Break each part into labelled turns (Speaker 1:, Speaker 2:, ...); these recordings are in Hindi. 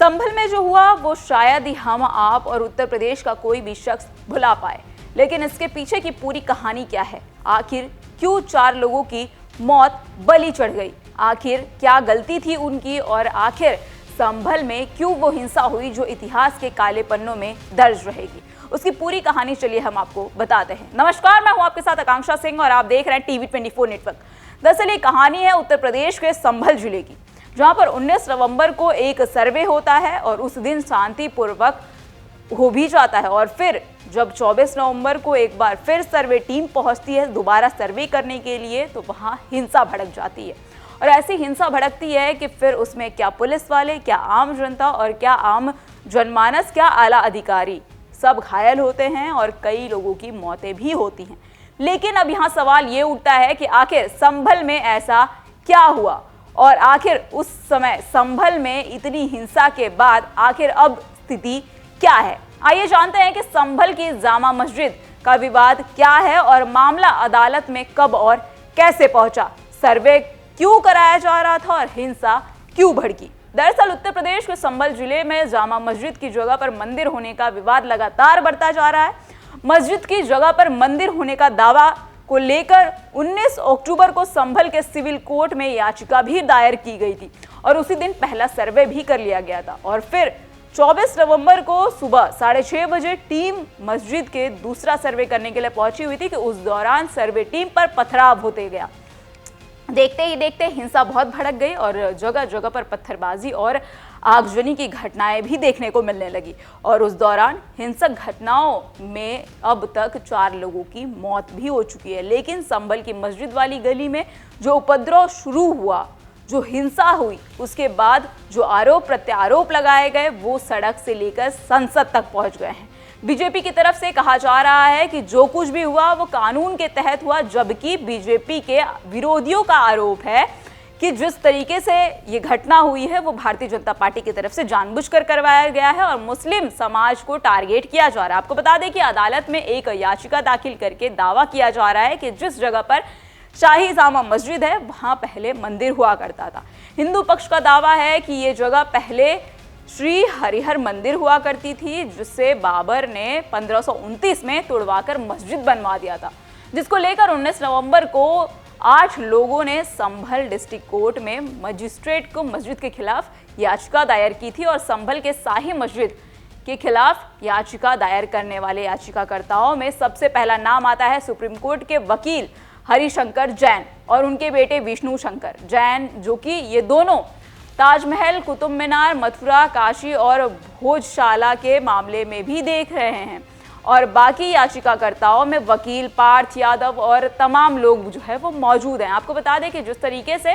Speaker 1: संभल में जो हुआ वो शायद ही हम, आप और उत्तर प्रदेश का कोई भी शख्स भुला पाए। लेकिन इसके पीछे की पूरी कहानी क्या है? आखिर क्यों 4 लोगों की मौत बलि चढ़ गई? आखिर क्या गलती थी उनकी? और आखिर संभल में क्यों वो हिंसा हुई जो इतिहास के काले पन्नों में दर्ज रहेगी? उसकी पूरी कहानी चलिए हम आपको बताते हैं। नमस्कार, मैं हूं आपके साथ आकांक्षा सिंह और आप देख रहे हैं टीवी 24 नेटवर्क। दरअसल ये कहानी है उत्तर प्रदेश के संभल जिले की, जहां पर 19 नवंबर को एक सर्वे होता है और उस दिन शांतिपूर्वक हो भी जाता है। और फिर जब 24 नवंबर को एक बार फिर सर्वे टीम पहुंचती है दोबारा सर्वे करने के लिए, तो वहां हिंसा भड़क जाती है। और ऐसी हिंसा भड़कती है कि फिर उसमें क्या पुलिस वाले, क्या आम जनता और क्या आम जनमानस, क्या आला अधिकारी सब घायल होते हैं और कई लोगों की मौतें भी होती हैं। लेकिन अब यहाँ सवाल ये उठता है कि आखिर संभल में ऐसा क्या हुआ और आखिर उस समय संभल में इतनी हिंसा के बाद आखिर अब स्थिति क्या है? आइए जानते हैं कि संभल की जामा मस्जिद का विवाद क्या है और मामला अदालत में कब और कैसे पहुंचा, सर्वे क्यों कराया जा रहा था और हिंसा क्यों भड़की। दरअसल उत्तर प्रदेश के संभल जिले में जामा मस्जिद की जगह पर मंदिर होने का विवाद लगातार बढ़ता जा रहा है। मस्जिद की जगह पर मंदिर होने का दावा को लेकर 19 अक्टूबर को संभल के सिविल कोर्ट में याचिका भी दायर की गई थी और उसी दिन पहला सर्वे भी कर लिया गया था। और फिर 24 नवंबर को सुबह 6:30 बजे टीम मस्जिद के दूसरा सर्वे करने के लिए पहुंची हुई थी कि उस दौरान सर्वे टीम पर पथराव होते गया। देखते ही देखते हिंसा बहुत भड़क गई और जगह जगह पर पत्थरबाजी और आगजनी की घटनाएं भी देखने को मिलने लगी। और उस दौरान हिंसक घटनाओं में अब तक 4 लोगों की मौत भी हो चुकी है। लेकिन संभल की मस्जिद वाली गली में जो उपद्रव शुरू हुआ, जो हिंसा हुई, उसके बाद जो आरोप प्रत्यारोप लगाए गए वो सड़क से लेकर संसद तक पहुंच गए हैं। बीजेपी की तरफ से कहा जा रहा है कि जो कुछ भी हुआ वो कानून के तहत हुआ, जबकि बीजेपी के विरोधियों का आरोप है कि जिस तरीके से ये घटना हुई है वो भारतीय जनता पार्टी की तरफ से जानबूझकर करवाया गया है और मुस्लिम समाज को टारगेट किया जा रहा है। आपको बता दें कि अदालत में एक याचिका दाखिल करके दावा किया जा रहा है कि जिस जगह पर शाही जामा मस्जिद है वहां पहले मंदिर हुआ करता था। हिंदू पक्ष का दावा है कि ये जगह पहले श्री हरिहर मंदिर हुआ करती थी, जिससे बाबर ने 1529 में तोड़वाकर मस्जिद बनवा दिया था, जिसको लेकर 19 नवंबर को 8 लोगों ने संभल डिस्ट्रिक्ट कोर्ट में मजिस्ट्रेट को मस्जिद के खिलाफ याचिका दायर की थी। और संभल के शाही मस्जिद के खिलाफ याचिका दायर करने वाले याचिकाकर्ताओं में सबसे पहला नाम आता है सुप्रीम कोर्ट के वकील हरिशंकर जैन और उनके बेटे विष्णु शंकर जैन, जो कि ये दोनों ताजमहल, कुतुब मीनार, मथुरा, काशी और भोजशाला के मामले में भी देख रहे हैं। और बाकी याचिकाकर्ताओं में वकील पार्थ यादव और तमाम लोग जो है वो मौजूद हैं। आपको बता दें कि जिस तरीके से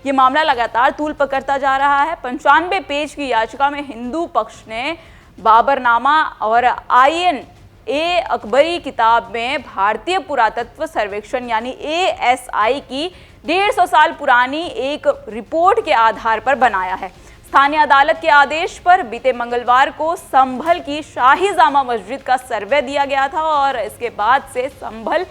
Speaker 1: ये मामला लगातार तूल पकड़ता जा रहा है, 95 पेज की याचिका में हिंदू पक्ष ने बाबरनामा और आईएन ए अकबरी किताब में भारतीय पुरातत्व सर्वेक्षण यानी ASI की 150 साल पुरानी एक रिपोर्ट के आधार पर बनाया है। स्थानीय अदालत के आदेश पर बीते मंगलवार को संभल की शाही जामा मस्जिद का सर्वे दिया गया था और इसके बाद से संभल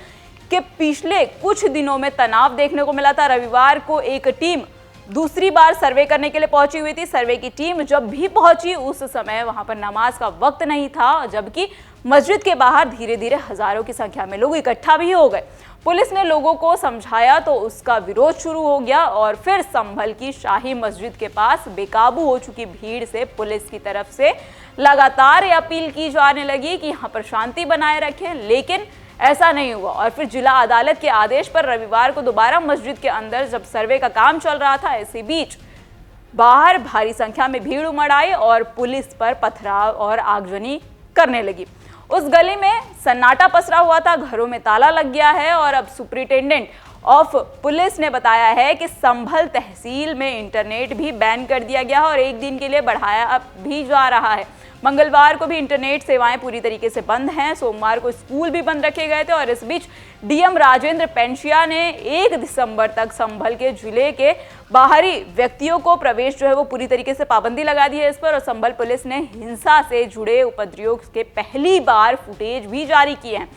Speaker 1: के पिछले कुछ दिनों में तनाव देखने को मिला था। रविवार को एक टीम दूसरी बार सर्वे करने के लिए पहुंची हुई थी। सर्वे की टीम जब भी पहुंची उस समय वहां पर नमाज का वक्त नहीं था, जबकि मस्जिद के बाहर धीरे धीरे हजारों की संख्या में लोग इकट्ठा भी हो गए। पुलिस ने लोगों को समझाया तो उसका विरोध शुरू हो गया और फिर संभल की शाही मस्जिद के पास बेकाबू हो चुकी भीड़ से पुलिस की तरफ से लगातार अपील की जाने लगी कि यहाँ पर शांति बनाए रखें, लेकिन ऐसा नहीं हुआ। और फिर जिला अदालत के आदेश पर रविवार को दोबारा मस्जिद के अंदर जब सर्वे का काम चल रहा था, इसी बीच बाहर भारी संख्या में भीड़ उमड़ आई और पुलिस पर पथराव और आगजनी करने लगी। उस गली में सन्नाटा पसरा हुआ था, घरों में ताला लग गया है और अब सुपरिटेंडेंट ऑफ पुलिस ने बताया है कि संभल तहसील में इंटरनेट भी बैन कर दिया गया और एक दिन के लिए बढ़ाया भी जा रहा है। मंगलवार को भी इंटरनेट सेवाएं पूरी तरीके से बंद हैं। सोमवार को स्कूल भी बंद रखे गए थे और इस बीच डीएम राजेंद्र पेंशिया ने 1 दिसंबर तक संभल के जिले के बाहरी व्यक्तियों को प्रवेश जो है वो पूरी तरीके से पाबंदी लगा दी है इस पर। और संभल पुलिस ने हिंसा से जुड़े उपद्रवियों के पहली बार फुटेज भी जारी किए हैं।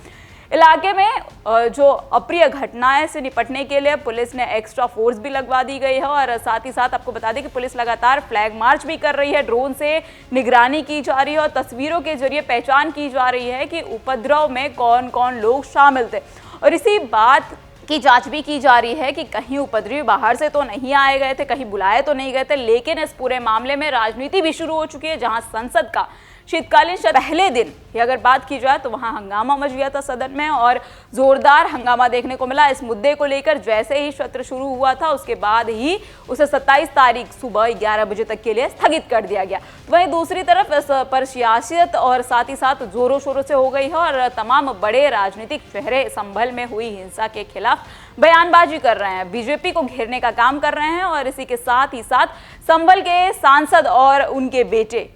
Speaker 1: इलाके में जो अप्रिय घटनाएं से निपटने के लिए पुलिस ने एक्स्ट्रा फोर्स भी लगवा दी गई है और साथ ही साथ आपको बता दें कि पुलिस लगातार फ्लैग मार्च भी कर रही है, ड्रोन से निगरानी की जा रही है और तस्वीरों के जरिए पहचान की जा रही है कि उपद्रव में कौन कौन लोग शामिल थे। और इसी बात की जांच भी की जा रही है कि कहीं उपद्रवी बाहर से तो नहीं आए गए थे, कहीं बुलाए तो नहीं गए थे। लेकिन इस पूरे मामले में राजनीति भी शुरू हो चुकी है, जहां संसद का शीतकालीन सत्र पहले दिन की अगर बात की जाए तो वहां हंगामा मच गया था सदन में और जोरदार हंगामा देखने को मिला इस मुद्दे को लेकर। जैसे ही सत्र शुरू हुआ था उसके बाद ही उसे 27 तारीख सुबह 11 बजे तक के लिए स्थगित कर दिया गया। वहीं दूसरी तरफ इस पर सियासत और साथ ही साथ जोरों शोरों से हो गई है और तमाम बड़े राजनीतिक चेहरे संभल में हुई हिंसा के खिलाफ बयानबाजी कर रहे हैं, बीजेपी को घेरने का काम कर रहे हैं और इसी के साथ ही साथ संभल के सांसद और उनके बेटे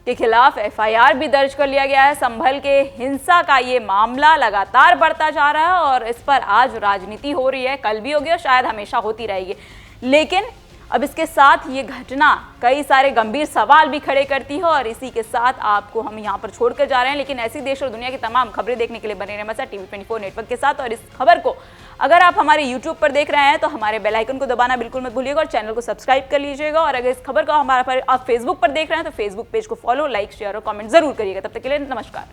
Speaker 1: के खिलाफ एफआईआर भी दर्ज कर लिया गया है। संभल के हिंसा का ये मामला लगातार बढ़ता जा रहा है और इस पर आज राजनीति हो रही है, कल भी होगी और शायद हमेशा होती रहेगी। लेकिन अब इसके साथ ये घटना कई सारे गंभीर सवाल भी खड़े करती है और इसी के साथ आपको हम यहाँ पर छोड़कर जा रहे हैं। लेकिन ऐसी देश और दुनिया की तमाम खबरें देखने के लिए बने रहें हमारे TV24 नेटवर्क के साथ। और इस खबर को अगर आप हमारे YouTube पर देख रहे हैं तो हमारे बेल आइकन को दबाना बिल्कुल मत भूलिएगा और चैनल को सब्सक्राइब कर लीजिएगा। और अगर इस खबर को आप फेसबुक पर देख रहे हैं तो फेसबुक पेज को फॉलो, लाइक, शेयर और कमेंट जरूर करिएगा। तब तक के लिए नमस्कार।